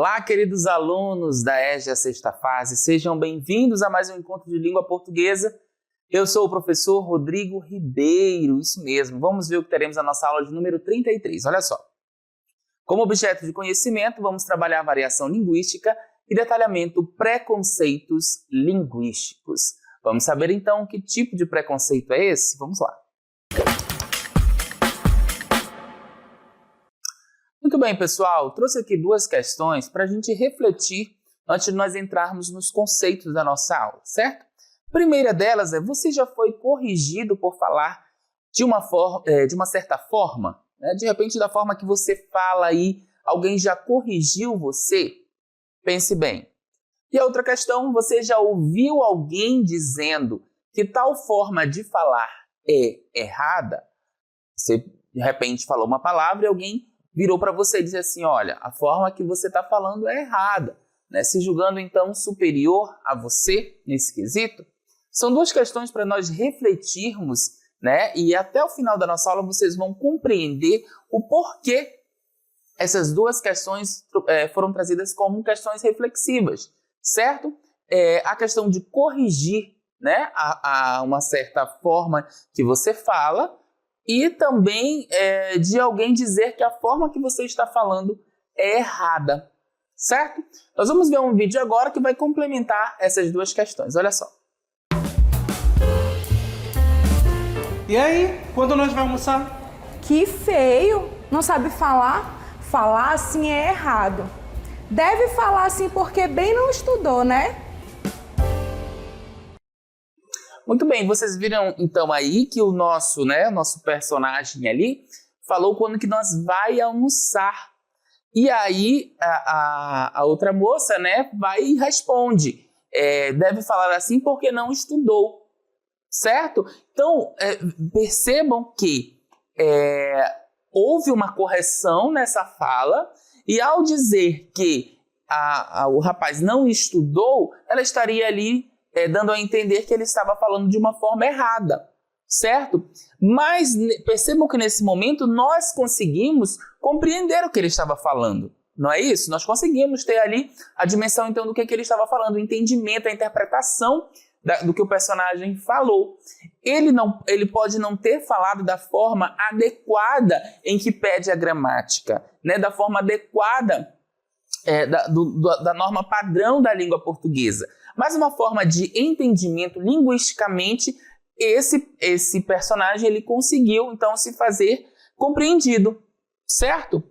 Olá, queridos alunos da EJA Sexta Fase, sejam bem-vindos a mais um encontro de língua portuguesa. Eu sou o professor Rodrigo Ribeiro, isso mesmo. Vamos ver o que teremos na nossa aula de número 33, olha só. Como objeto de conhecimento, vamos trabalhar variação linguística e detalhamento preconceitos linguísticos. Vamos saber então que tipo de preconceito é esse? Vamos lá. Muito bem, pessoal, trouxe aqui duas questões para a gente refletir antes de nós entrarmos nos conceitos da nossa aula, certo? A primeira delas é: você já foi corrigido por falar de uma certa forma? Né? De repente, da forma que você fala aí, alguém já corrigiu você? Pense bem. E a outra questão: você já ouviu alguém dizendo que tal forma de falar é errada? Você, de repente, falou uma palavra e alguém virou para você e disse assim: olha, a forma que você está falando é errada, né? Se julgando então superior a você nesse quesito. São duas questões para nós refletirmos, né? E até o final da nossa aula vocês vão compreender o porquê essas duas questões foram trazidas como questões reflexivas, certo? A questão de corrigir, né, a uma certa forma que você fala, e também de alguém dizer que a forma que você está falando é errada, certo? Nós vamos ver um vídeo agora que vai complementar essas duas questões, olha só. E aí, quando nós vamos almoçar? Que feio! Não sabe falar? Falar assim é errado. Deve falar assim porque bem não estudou, né? Muito bem, vocês viram então aí que o nosso personagem ali falou quando que nós vai almoçar. E aí a outra moça, né, vai e responde, deve falar assim porque não estudou, certo? Então, percebam que houve uma correção nessa fala, e ao dizer que o rapaz não estudou, ela estaria ali dando a entender que ele estava falando de uma forma errada, certo? Mas percebam que nesse momento nós conseguimos compreender o que ele estava falando, não é isso? Nós conseguimos ter ali a dimensão então do que ele estava falando, o entendimento, a interpretação do que o personagem falou. Ele pode não ter falado da forma adequada em que pede a gramática, né? Da forma adequada da norma padrão da língua portuguesa. Mas uma forma de entendimento linguisticamente, esse personagem ele conseguiu então se fazer compreendido, certo?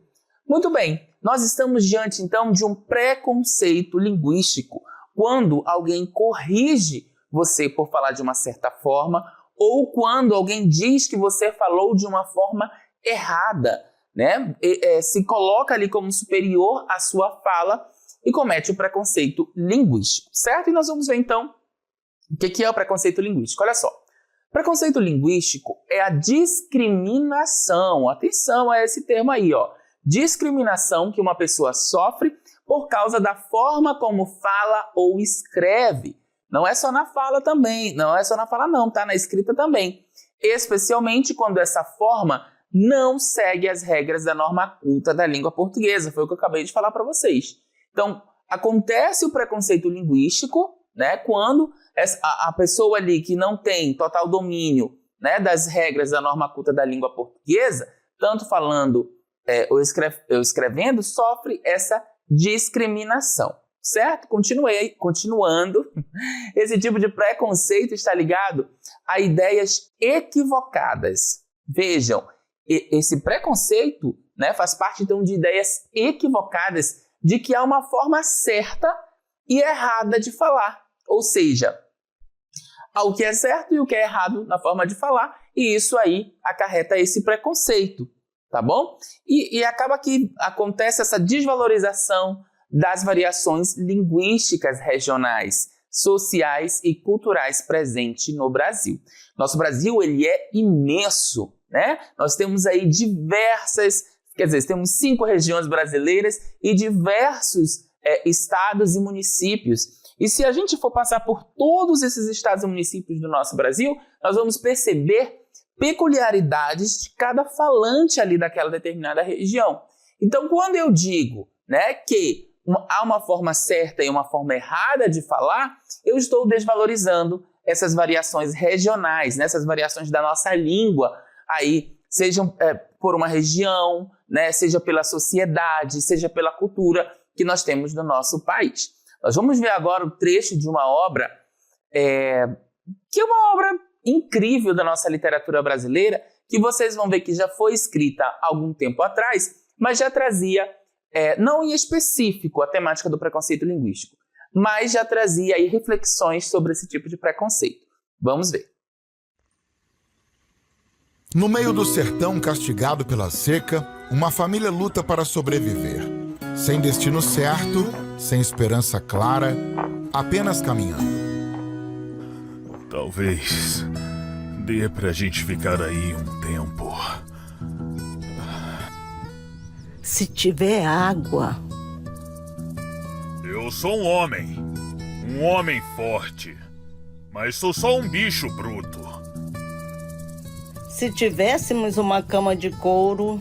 Muito bem, nós estamos diante então de um preconceito linguístico, quando alguém corrige você por falar de uma certa forma, ou quando alguém diz que você falou de uma forma errada, né? Se coloca ali como superior à sua fala e comete o preconceito linguístico, certo? E nós vamos ver então o que é o preconceito linguístico. Olha só, preconceito linguístico é a discriminação, atenção a esse termo aí, ó, discriminação que uma pessoa sofre por causa da forma como fala ou escreve. Não é só na fala também, não é só na fala não, tá? Na escrita também. Especialmente quando essa forma não segue as regras da norma culta da língua portuguesa. Foi o que eu acabei de falar para vocês. Então, acontece o preconceito linguístico, né? Quando a pessoa ali que não tem total domínio, né, das regras da norma culta da língua portuguesa, tanto falando ou escrevendo, sofre essa discriminação. Certo? Continuando, esse tipo de preconceito está ligado a ideias equivocadas. Vejam, esse preconceito, né, faz parte então de ideias equivocadas de que há uma forma certa e errada de falar. Ou seja, há o que é certo e o que é errado na forma de falar, e isso aí acarreta esse preconceito, tá bom? E acaba que acontece essa desvalorização das variações linguísticas regionais, sociais e culturais presentes no Brasil. Nosso Brasil, ele é imenso, né? Nós temos aí temos 5 regiões brasileiras e diversos estados e municípios. E se a gente for passar por todos esses estados e municípios do nosso Brasil, nós vamos perceber peculiaridades de cada falante ali daquela determinada região. Então, quando eu digo, né, que há uma forma certa e uma forma errada de falar, eu estou desvalorizando essas variações regionais, né? Essas variações da nossa língua, aí, sejam por uma região, né? Seja pela sociedade, seja pela cultura que nós temos no nosso país. Nós vamos ver agora o trecho de uma obra, que é uma obra incrível da nossa literatura brasileira, que vocês vão ver que já foi escrita há algum tempo atrás, mas já trazia, não em específico a temática do preconceito linguístico, mas já trazia aí reflexões sobre esse tipo de preconceito. Vamos ver. No meio do sertão castigado pela seca, uma família luta para sobreviver. Sem destino certo, sem esperança clara, apenas caminhando. Talvez dê pra gente ficar aí um tempo. Se tiver água. Eu sou um homem forte, mas sou só um bicho bruto. Se tivéssemos uma cama de couro,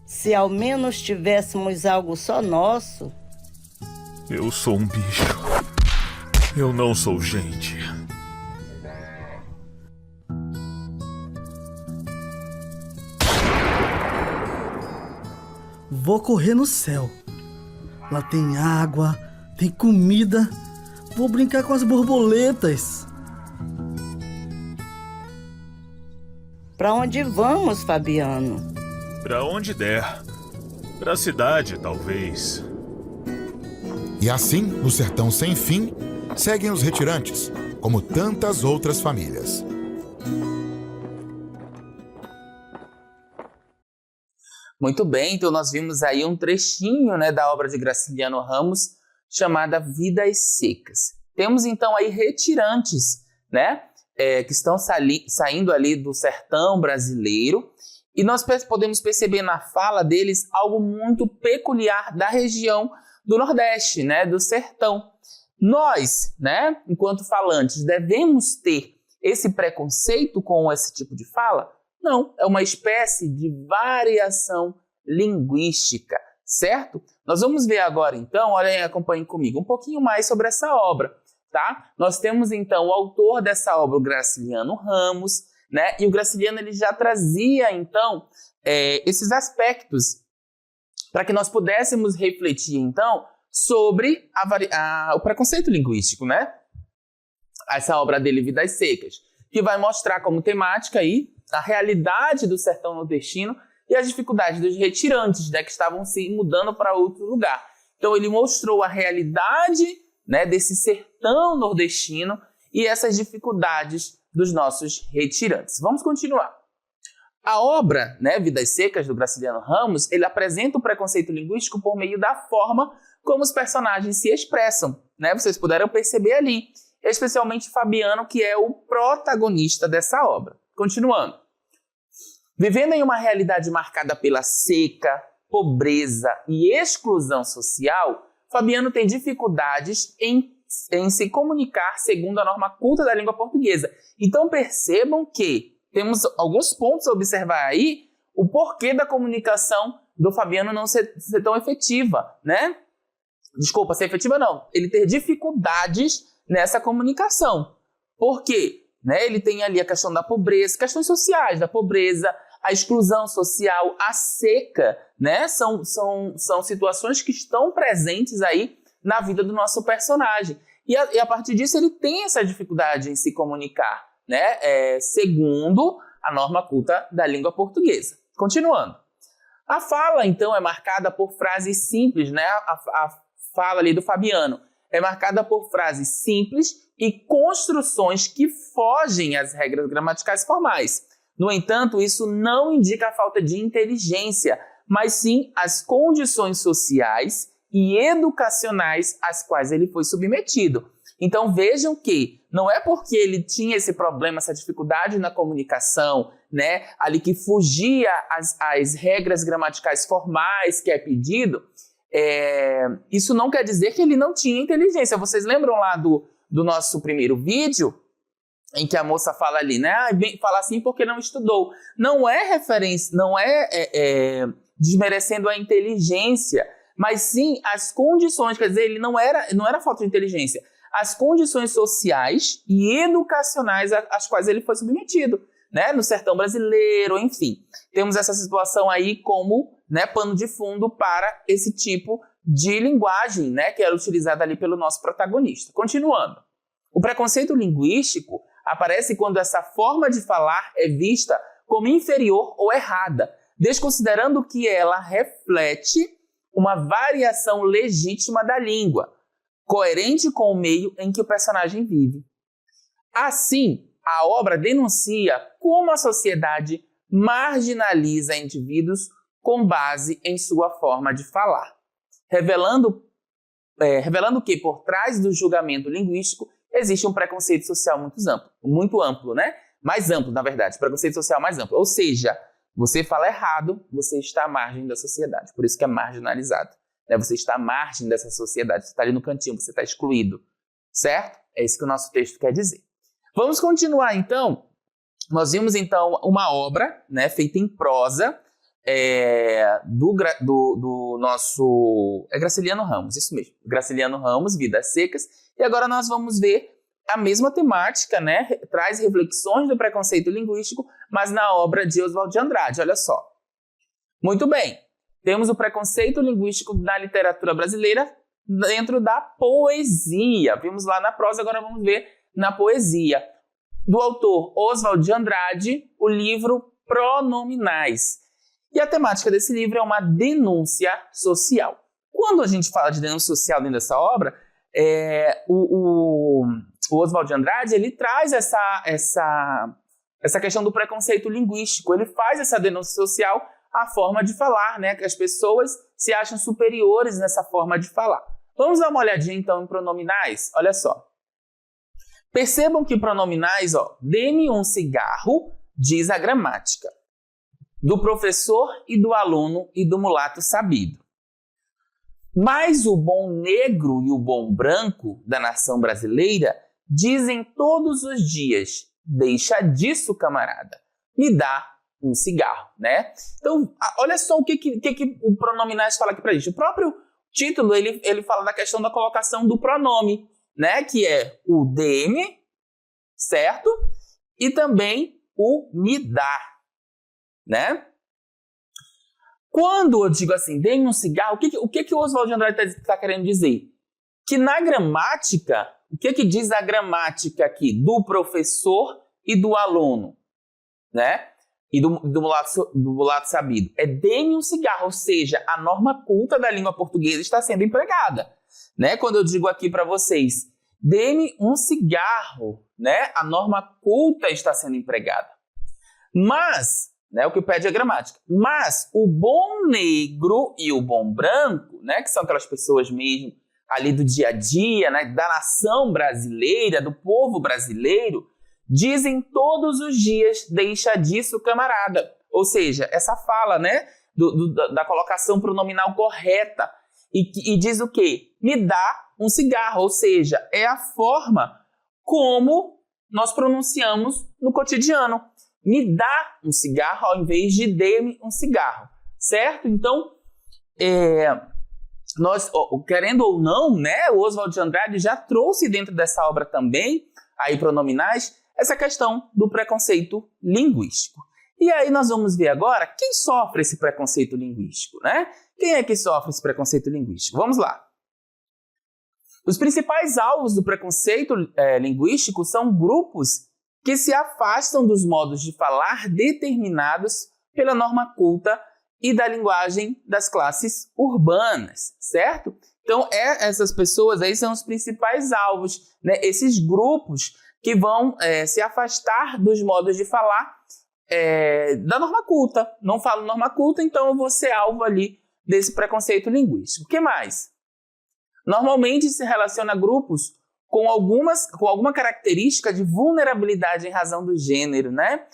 se ao menos tivéssemos algo só nosso. Eu sou um bicho. Eu não sou gente. Vou correr no céu. Lá tem água, tem comida. Vou brincar com as borboletas. Pra onde vamos, Fabiano? Pra onde der. Pra cidade, talvez. E assim, no sertão sem fim, seguem os retirantes, como tantas outras famílias. Muito bem, então nós vimos aí um trechinho, né, da obra de Graciliano Ramos, chamada Vidas Secas. Temos então aí retirantes, né, que estão saindo ali do sertão brasileiro, e nós podemos perceber na fala deles algo muito peculiar da região do Nordeste, né, do sertão. Nós, né, enquanto falantes, devemos ter esse preconceito com esse tipo de fala? Não, é uma espécie de variação linguística, certo? Nós vamos ver agora, então, olhem, acompanhem comigo, um pouquinho mais sobre essa obra, tá? Nós temos, então, o autor dessa obra, o Graciliano Ramos, né? E o Graciliano, ele já trazia, então, esses aspectos para que nós pudéssemos refletir, então, sobre o preconceito linguístico, né? Essa obra dele, Vidas Secas, que vai mostrar como temática aí a realidade do sertão nordestino e as dificuldades dos retirantes, né, que estavam se mudando para outro lugar. Então ele mostrou a realidade, né, desse sertão nordestino e essas dificuldades dos nossos retirantes. Vamos continuar. A obra, né, Vidas Secas, do Graciliano Ramos, ele apresenta o preconceito linguístico por meio da forma como os personagens se expressam, né? Vocês puderam perceber ali, especialmente Fabiano, que é o protagonista dessa obra. Continuando. Vivendo em uma realidade marcada pela seca, pobreza e exclusão social, Fabiano tem dificuldades em se comunicar segundo a norma culta da língua portuguesa. Então percebam que temos alguns pontos a observar aí, o porquê da comunicação do Fabiano não ser tão efetiva, né? Desculpa, ser efetiva não. Ele ter dificuldades nessa comunicação. Por quê? Né? Ele tem ali a questão da pobreza, questões sociais da pobreza, a exclusão social, a seca, né? São situações que estão presentes aí na vida do nosso personagem. E a partir disso ele tem essa dificuldade em se comunicar, né? Segundo a norma culta da língua portuguesa. Continuando. A fala, então, é marcada por frases simples, né? A fala ali do Fabiano é marcada por frases simples e construções que fogem às regras gramaticais formais. No entanto, isso não indica a falta de inteligência, mas sim as condições sociais e educacionais às quais ele foi submetido. Então vejam que não é porque ele tinha esse problema, essa dificuldade na comunicação, né, ali que fugia às regras gramaticais formais que é pedido, isso não quer dizer que ele não tinha inteligência. Vocês lembram lá do nosso primeiro vídeo, em que a moça fala ali, né? Fala assim porque não estudou. Não é referência, não é desmerecendo a inteligência, mas sim as condições, quer dizer, ele não era falta de inteligência, as condições sociais e educacionais às quais ele foi submetido, né, no sertão brasileiro, enfim. Temos essa situação aí como, né, pano de fundo para esse tipo de linguagem, né, que era utilizada ali pelo nosso protagonista. Continuando. O preconceito linguístico aparece quando essa forma de falar é vista como inferior ou errada, desconsiderando que ela reflete uma variação legítima da língua, coerente com o meio em que o personagem vive. Assim, a obra denuncia como a sociedade marginaliza indivíduos com base em sua forma de falar, revelando que por trás do julgamento linguístico existe um preconceito social muito amplo, né? Mais amplo, na verdade, preconceito social mais amplo. Ou seja, você fala errado, você está à margem da sociedade, por isso que é marginalizado, né? Você está à margem dessa sociedade, você está ali no cantinho, você está excluído, certo? É isso que o nosso texto quer dizer. Vamos continuar, então. Nós vimos, então, uma obra, né, feita em prosa, do nosso... É Graciliano Ramos, isso mesmo. Graciliano Ramos, Vidas Secas. E agora nós vamos ver a mesma temática, né? Traz reflexões do preconceito linguístico, mas na obra de Oswald de Andrade, olha só. Muito bem. Temos o preconceito linguístico na literatura brasileira dentro da poesia. Vimos lá na prosa, agora vamos ver na poesia. Do autor Oswald de Andrade, o livro Pronominais. E a temática desse livro é uma denúncia social. Quando a gente fala de denúncia social dentro dessa obra, o Oswald de Andrade ele traz essa questão do preconceito linguístico. Ele faz essa denúncia social à forma de falar, né? Que as pessoas se acham superiores nessa forma de falar. Vamos dar uma olhadinha então em pronominais? Olha só. Percebam que pronominais, dê-me um cigarro, diz a gramática, do professor e do aluno e do mulato sabido. Mas o bom negro e o bom branco da nação brasileira dizem todos os dias, deixa disso, camarada, me dá um cigarro, né? Então, olha só o que o pronominais fala aqui pra gente. O próprio título, ele fala da questão da colocação do pronome, né? Que é o dê-me, certo? E também o me dá, né? Quando eu digo assim, dê-me um cigarro, o que o Oswald de Andrade está querendo dizer? Que na gramática, o que diz a gramática aqui do professor e do aluno, né? E do mulato sabido? É dê-me um cigarro, ou seja, a norma culta da língua portuguesa está sendo empregada, né? Quando eu digo aqui para vocês, dê-me um cigarro, né? A norma culta está sendo empregada. Mas, né, o que pede a gramática. Mas o bom negro e o bom branco, né, que são aquelas pessoas mesmo ali do dia a dia, né, da nação brasileira, do povo brasileiro, dizem todos os dias, deixa disso, camarada. Ou seja, essa fala, né, da colocação pronominal correta. E diz o quê? Me dá um cigarro. Ou seja, é a forma como nós pronunciamos no cotidiano. Me dá um cigarro ao invés de dê-me um cigarro, certo? Então, nós, querendo ou não, né, o Oswald de Andrade já trouxe dentro dessa obra também, aí pronominais, essa questão do preconceito linguístico. E aí nós vamos ver agora quem sofre esse preconceito linguístico, né? Quem é que sofre esse preconceito linguístico? Vamos lá. Os principais alvos do preconceito linguístico são grupos que se afastam dos modos de falar determinados pela norma culta e da linguagem das classes urbanas, certo? Então, essas pessoas aí são os principais alvos, né? Esses grupos que vão se afastar dos modos de falar da norma culta. Não falo norma culta, então eu vou ser alvo ali desse preconceito linguístico. O que mais? Normalmente se relaciona a grupos com alguma característica de vulnerabilidade em razão do gênero, né?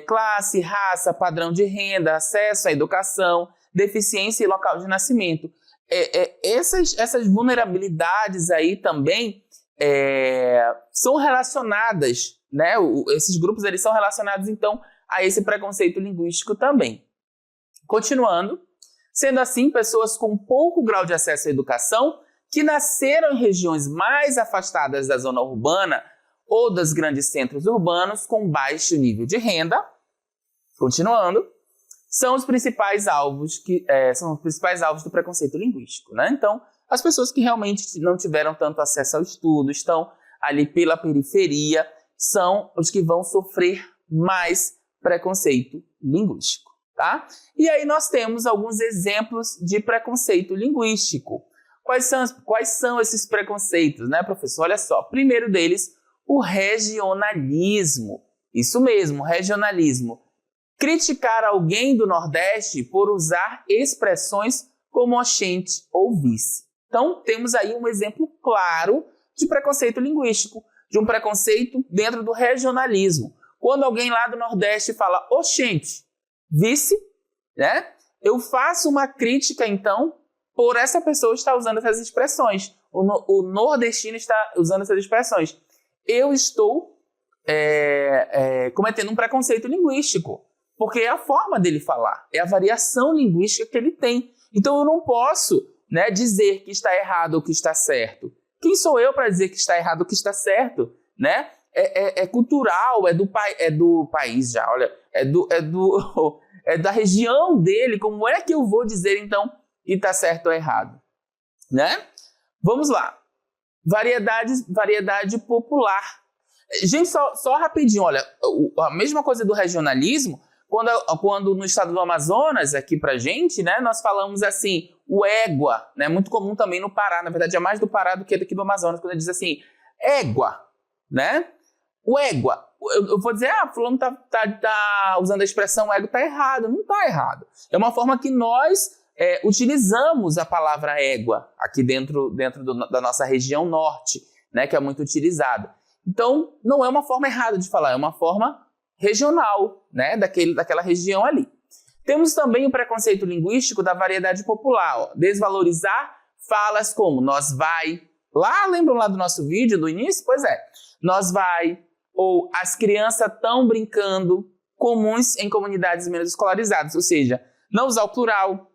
Classe, raça, padrão de renda, acesso à educação, deficiência e local de nascimento. Essas vulnerabilidades aí também são relacionadas, né? Esses grupos eles são relacionados, então, a esse preconceito linguístico também. Continuando, Sendo assim, pessoas com pouco grau de acesso à educação, que nasceram em regiões mais afastadas da zona urbana ou dos grandes centros urbanos com baixo nível de renda, continuando, são os principais alvos do preconceito linguístico, né? Então, as pessoas que realmente não tiveram tanto acesso ao estudo, estão ali pela periferia, são os que vão sofrer mais preconceito linguístico, tá? E aí nós temos alguns exemplos de preconceito linguístico. Quais são esses preconceitos, né, professor? Olha só, primeiro deles, o regionalismo. Isso mesmo, regionalismo. Criticar alguém do Nordeste por usar expressões como oxente ou vice. Então, temos aí um exemplo claro de preconceito linguístico, de um preconceito dentro do regionalismo. Quando alguém lá do Nordeste fala oxente, vice, né? Eu faço uma crítica, então, por essa pessoa estar usando essas expressões. O nordestino está usando essas expressões. Eu estou cometendo um preconceito linguístico, porque é a forma dele falar, é a variação linguística que ele tem. Então eu não posso, né, dizer que está errado ou que está certo. Quem sou eu para dizer que está errado ou que está certo? Né? É cultural, é do país já, olha, é da região dele. Como é que eu vou dizer, então, que está certo ou errado? Né? Vamos lá. Variedade popular. Gente, só rapidinho, olha, a mesma coisa do regionalismo, quando no estado do Amazonas, aqui pra gente, né, nós falamos assim, o égua, né, muito comum também no Pará, na verdade é mais do Pará do que daqui do Amazonas, quando diz assim, égua, né? O égua, eu vou dizer, fulano tá usando a expressão égua, tá errado. Não tá errado. É uma forma que nós utilizamos a palavra égua aqui dentro da nossa região norte, né, que é muito utilizada. Então, não é uma forma errada de falar, é uma forma regional, né, daquela região ali. Temos também o preconceito linguístico da variedade popular, ó, desvalorizar falas como nós vai. Lembram lá do nosso vídeo do início? Pois é, nós vai, ou as crianças estão brincando, comuns em comunidades menos escolarizadas, ou seja, não usar o plural,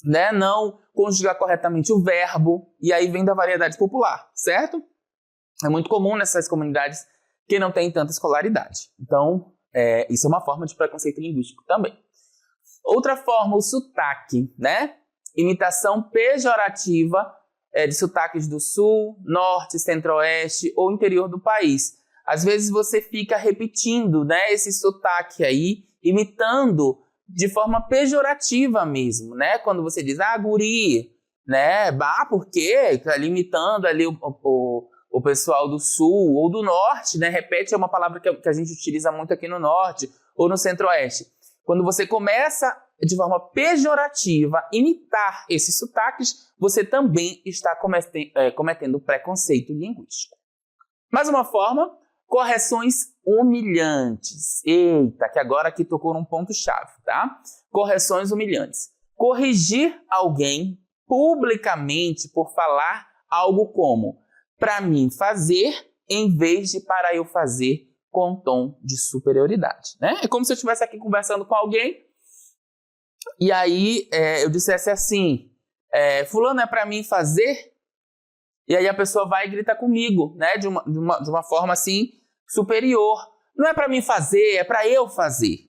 né, não conjugar corretamente o verbo, e aí vem da variedade popular, certo? É muito comum nessas comunidades que não têm tanta escolaridade. Então, isso é uma forma de preconceito linguístico também. Outra forma, o sotaque, né? Imitação pejorativa de sotaques do sul, norte, centro-oeste ou interior do país. Às vezes você fica repetindo, né, esse sotaque aí, imitando de forma pejorativa mesmo, né? Quando você diz, guri, né? Por quê? Imitando ali o pessoal do sul ou do norte, né? Repete, é uma palavra que a gente utiliza muito aqui no norte ou no centro-oeste. Quando você começa de forma pejorativa imitar esses sotaques, você também está cometendo preconceito linguístico. Mais uma forma, correções humilhantes. Eita, que agora aqui tocou num ponto-chave, tá? Correções humilhantes. Corrigir alguém publicamente por falar algo como para mim fazer, em vez de para eu fazer, com tom de superioridade, né? É como se eu estivesse aqui conversando com alguém e aí eu dissesse assim, fulano é para mim fazer, e aí a pessoa vai e grita comigo, né? De uma forma assim superior. Não é para mim fazer, é para eu fazer.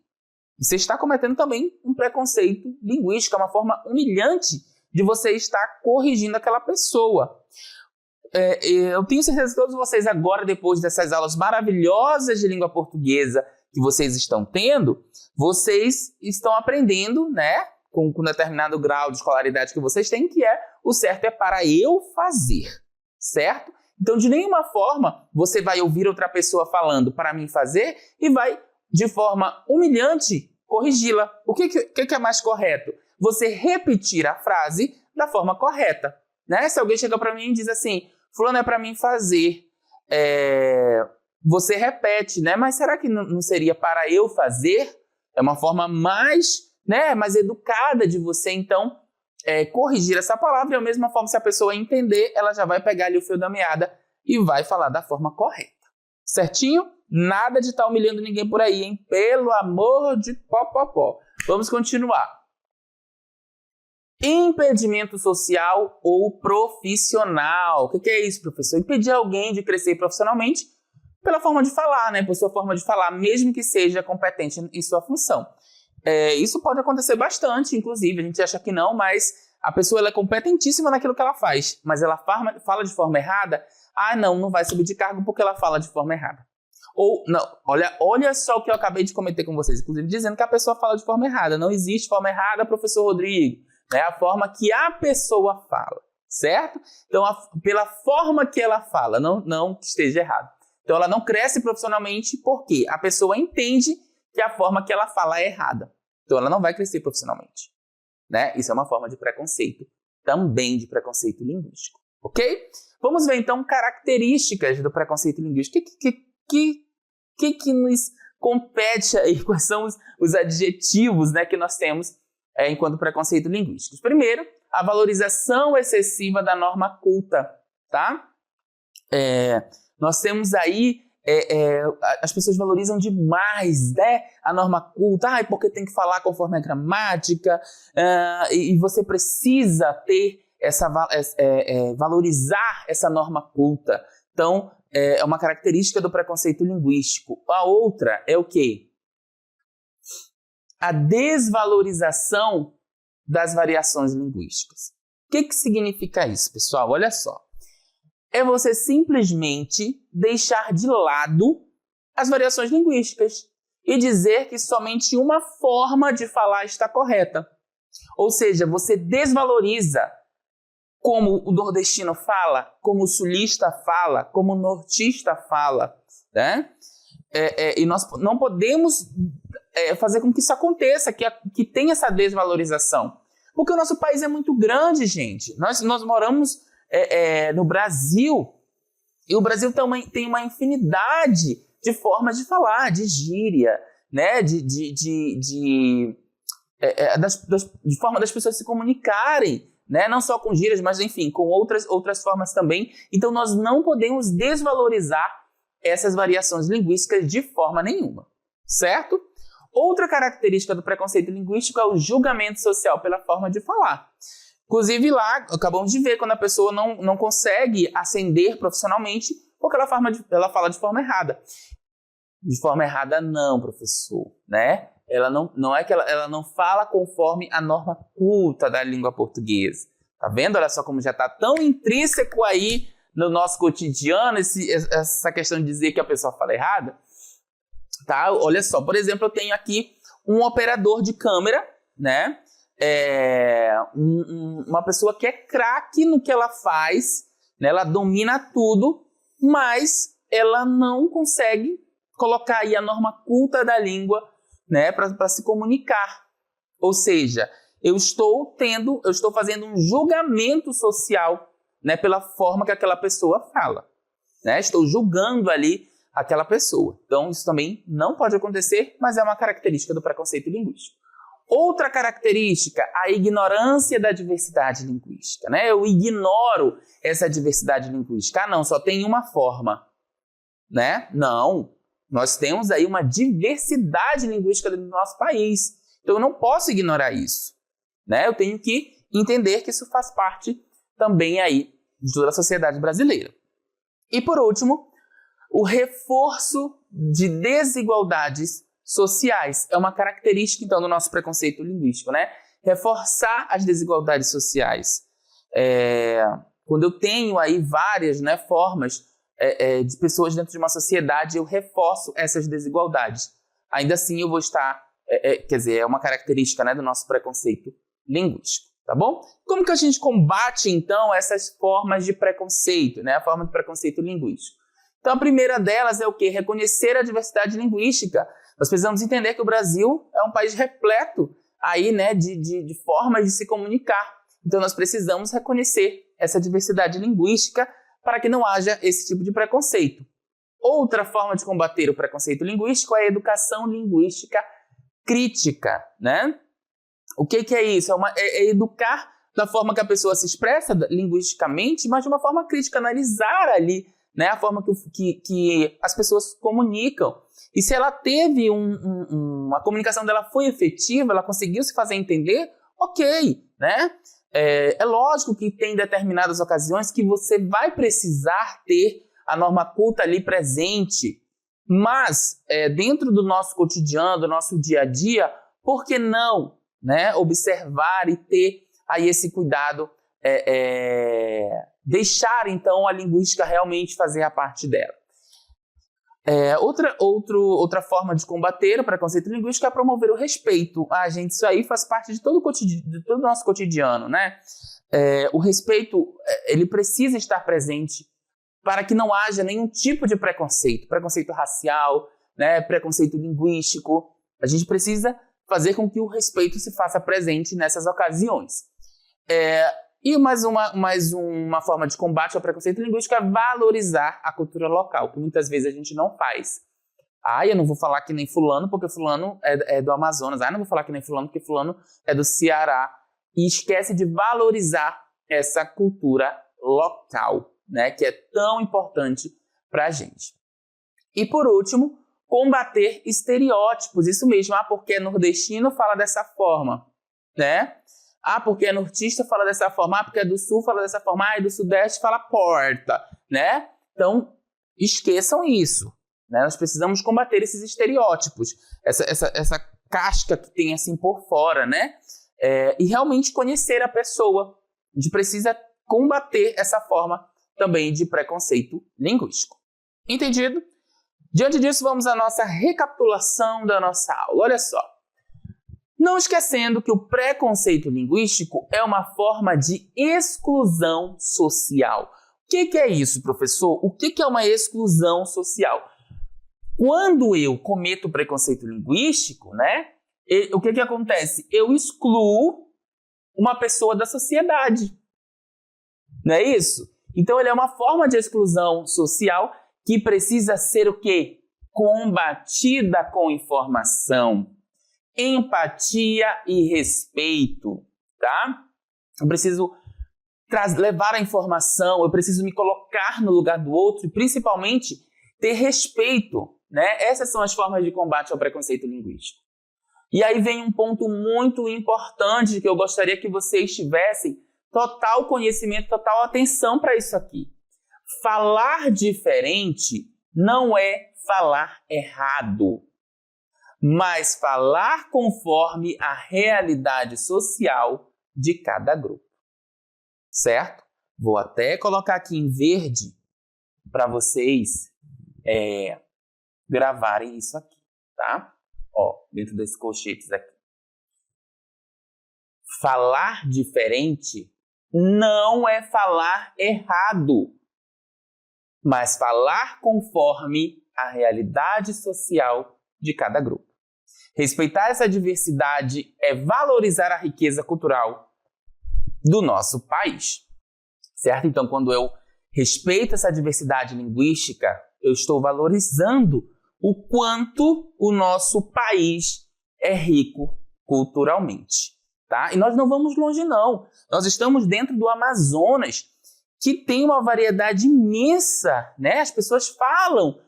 Você está cometendo também um preconceito linguístico, é uma forma humilhante de você estar corrigindo aquela pessoa. Eu tenho certeza que todos vocês agora, depois dessas aulas maravilhosas de língua portuguesa que vocês estão tendo, vocês estão aprendendo, né, com determinado grau de escolaridade que vocês têm, que o certo é para eu fazer, certo? Então, de nenhuma forma, você vai ouvir outra pessoa falando para mim fazer e vai, de forma humilhante, corrigi-la. O que é mais correto? Você repetir a frase da forma correta, né? Se alguém chega para mim e diz assim, fulano é para mim fazer, você repete, né? Mas será que não seria para eu fazer? É uma forma mais, né, mais educada de você, então, corrigir essa palavra. E da mesma forma, se a pessoa entender, ela já vai pegar ali o fio da meada e vai falar da forma correta. Certinho? Nada de estar humilhando ninguém por aí, hein? Pelo amor de pó. Vamos continuar. Impedimento social ou profissional. O que é isso, professor? Impedir alguém de crescer profissionalmente pela forma de falar, né? Por sua forma de falar, mesmo que seja competente em sua função. Isso pode acontecer bastante, inclusive. A gente acha que não, mas a pessoa ela é competentíssima naquilo que ela faz, mas ela fala de forma errada. Não vai subir de cargo porque ela fala de forma errada. Ou, não, olha só o que eu acabei de comentar com vocês, inclusive dizendo que a pessoa fala de forma errada. Não existe forma errada, professor Rodrigo. É a forma que a pessoa fala, certo? Então, pela forma que ela fala, não que esteja errado. Então, ela não cresce profissionalmente porque a pessoa entende que a forma que ela fala é errada. Então, ela não vai crescer profissionalmente, né? Isso é uma forma de preconceito, também de preconceito linguístico, ok? Vamos ver, então, características do preconceito linguístico. O que nos compete aí? Quais são os adjetivos, né, que nós temos enquanto preconceito linguístico? Primeiro, a valorização excessiva da norma culta, tá? Nós temos aí, as pessoas valorizam demais, né, a norma culta, porque tem que falar conforme a gramática, e você precisa ter valorizar essa norma culta. Então, é uma característica do preconceito linguístico. A outra é o quê? A desvalorização das variações linguísticas. O que significa isso, pessoal? Olha só. É você simplesmente deixar de lado as variações linguísticas e dizer que somente uma forma de falar está correta. Ou seja, você desvaloriza como o nordestino fala, como o sulista fala, como o nortista fala, né? E nós não podemos fazer com que isso aconteça, que tenha essa desvalorização. Porque o nosso país é muito grande, gente. Nós moramos no Brasil, e o Brasil também tem uma infinidade de formas de falar, de gíria, né? De forma das pessoas se comunicarem, né? Não só com gírias, mas enfim, com outras formas também. Então nós não podemos desvalorizar essas variações linguísticas de forma nenhuma, certo? Outra característica do preconceito linguístico é o julgamento social pela forma de falar. Inclusive lá, acabamos de ver quando a pessoa não consegue ascender profissionalmente porque ela fala de forma errada. De forma errada não, professor, né? Ela não é que ela não fala conforme a norma culta da língua portuguesa. Tá vendo? Olha só como já está tão intrínseco aí no nosso cotidiano essa questão de dizer que a pessoa fala errada. Tá? Olha só, por exemplo, eu tenho aqui um operador de câmera, né? Uma pessoa que é craque no que ela faz, né? Ela domina tudo, mas ela não consegue colocar aí a norma culta da língua, né, para se comunicar. Ou seja, eu estou fazendo um julgamento social, né, pela forma que aquela pessoa fala, né? Estou julgando ali aquela pessoa. Então, isso também não pode acontecer, mas é uma característica do preconceito linguístico. Outra característica, a ignorância da diversidade linguística, né? Eu ignoro essa diversidade linguística. Não, só tem uma forma, né? Não. Nós temos aí uma diversidade linguística no nosso país. Então, eu não posso ignorar isso, né? Eu tenho que entender que isso faz parte também aí de toda a sociedade brasileira. E, por último, o reforço de desigualdades sociais. É uma característica, então, do nosso preconceito linguístico, né? Reforçar as desigualdades sociais. Quando eu tenho aí várias, né, formas de pessoas dentro de uma sociedade, eu reforço essas desigualdades. Ainda assim, eu vou estar... quer dizer, é uma característica, né, do nosso preconceito linguístico, tá bom? Como que a gente combate, então, essas formas de preconceito, né? A forma de preconceito linguístico. Então, a primeira delas é o quê? Reconhecer a diversidade linguística. Nós precisamos entender que o Brasil é um país repleto aí, né, de formas de se comunicar. Então, nós precisamos reconhecer essa diversidade linguística para que não haja esse tipo de preconceito. Outra forma de combater o preconceito linguístico é a educação linguística crítica, né? O que é isso? É educar da forma que a pessoa se expressa linguisticamente, mas de uma forma crítica, analisar ali, né, a forma que as pessoas comunicam. E se ela teve a comunicação dela foi efetiva, ela conseguiu se fazer entender, ok, né? É lógico que tem determinadas ocasiões que você vai precisar ter a norma culta ali presente, mas dentro do nosso cotidiano, do nosso dia a dia, por que não, né, observar e ter aí esse cuidado, deixar então a linguística realmente fazer a parte dela. Outra forma de combater o preconceito linguístico é promover o respeito. Gente, isso aí faz parte de todo o nosso cotidiano, né? O respeito, ele precisa estar presente para que não haja nenhum tipo de preconceito racial, né? Preconceito linguístico. A gente precisa fazer com que o respeito se faça presente nessas ocasiões. E mais uma forma de combate ao preconceito linguístico é valorizar a cultura local, que muitas vezes a gente não faz. Eu não vou falar que nem fulano, porque fulano é do Amazonas. Eu não vou falar que nem fulano, porque fulano é do Ceará. E esquece de valorizar essa cultura local, né, que é tão importante para a gente. E por último, combater estereótipos. Isso mesmo, porque é nordestino, fala dessa forma, né? Porque é nortista, fala dessa forma. Porque é do sul, fala dessa forma. E do sudeste, fala porta, né? Então, esqueçam isso, né? Nós precisamos combater esses estereótipos, essa casca que tem assim por fora, né? E realmente conhecer a pessoa. A gente precisa combater essa forma também de preconceito linguístico. Entendido? Diante disso, vamos à nossa recapitulação da nossa aula. Olha só. Não esquecendo que o preconceito linguístico é uma forma de exclusão social. O que é isso, professor? O que é uma exclusão social? Quando eu cometo preconceito linguístico, né, o que acontece? Eu excluo uma pessoa da sociedade. Não é isso? Então, ele é uma forma de exclusão social que precisa ser o quê? Combatida com informação, empatia e respeito, tá? Eu preciso levar a informação, eu preciso me colocar no lugar do outro e, principalmente, ter respeito, né? Essas são as formas de combate ao preconceito linguístico. E aí vem um ponto muito importante que eu gostaria que vocês tivessem total conhecimento, total atenção para isso aqui. Falar diferente não é falar errado, mas falar conforme a realidade social de cada grupo. Certo? Vou até colocar aqui em verde para vocês gravarem isso aqui, tá? Dentro desses colchetes aqui. Falar diferente não é falar errado, mas falar conforme a realidade social de cada grupo. Respeitar essa diversidade é valorizar a riqueza cultural do nosso país, certo? Então, quando eu respeito essa diversidade linguística, eu estou valorizando o quanto o nosso país é rico culturalmente, tá? E nós não vamos longe, não. Nós estamos dentro do Amazonas, que tem uma variedade imensa, né? As pessoas falam,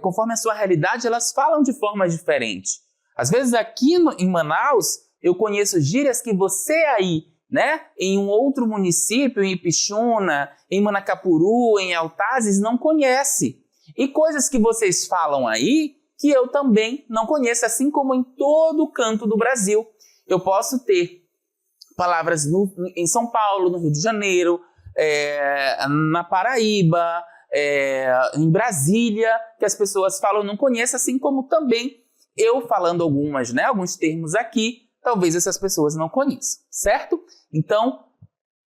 conforme a sua realidade, elas falam de forma diferente. Às vezes aqui em Manaus, eu conheço gírias que você aí, né, em um outro município, em Ipixuna, em Manacapuru, em Altazes, não conhece. E coisas que vocês falam aí que eu também não conheço, assim como em todo canto do Brasil. Eu posso ter palavras em São Paulo, no Rio de Janeiro, na Paraíba, em Brasília, que as pessoas falam, eu não conheço, assim como também eu falando alguns termos aqui, talvez essas pessoas não conheçam, certo? Então,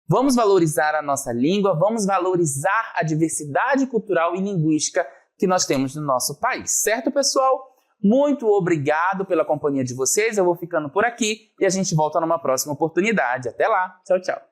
vamos valorizar a nossa língua, vamos valorizar a diversidade cultural e linguística que nós temos no nosso país, certo, pessoal? Muito obrigado pela companhia de vocês, eu vou ficando por aqui e a gente volta numa próxima oportunidade. Até lá, tchau, tchau.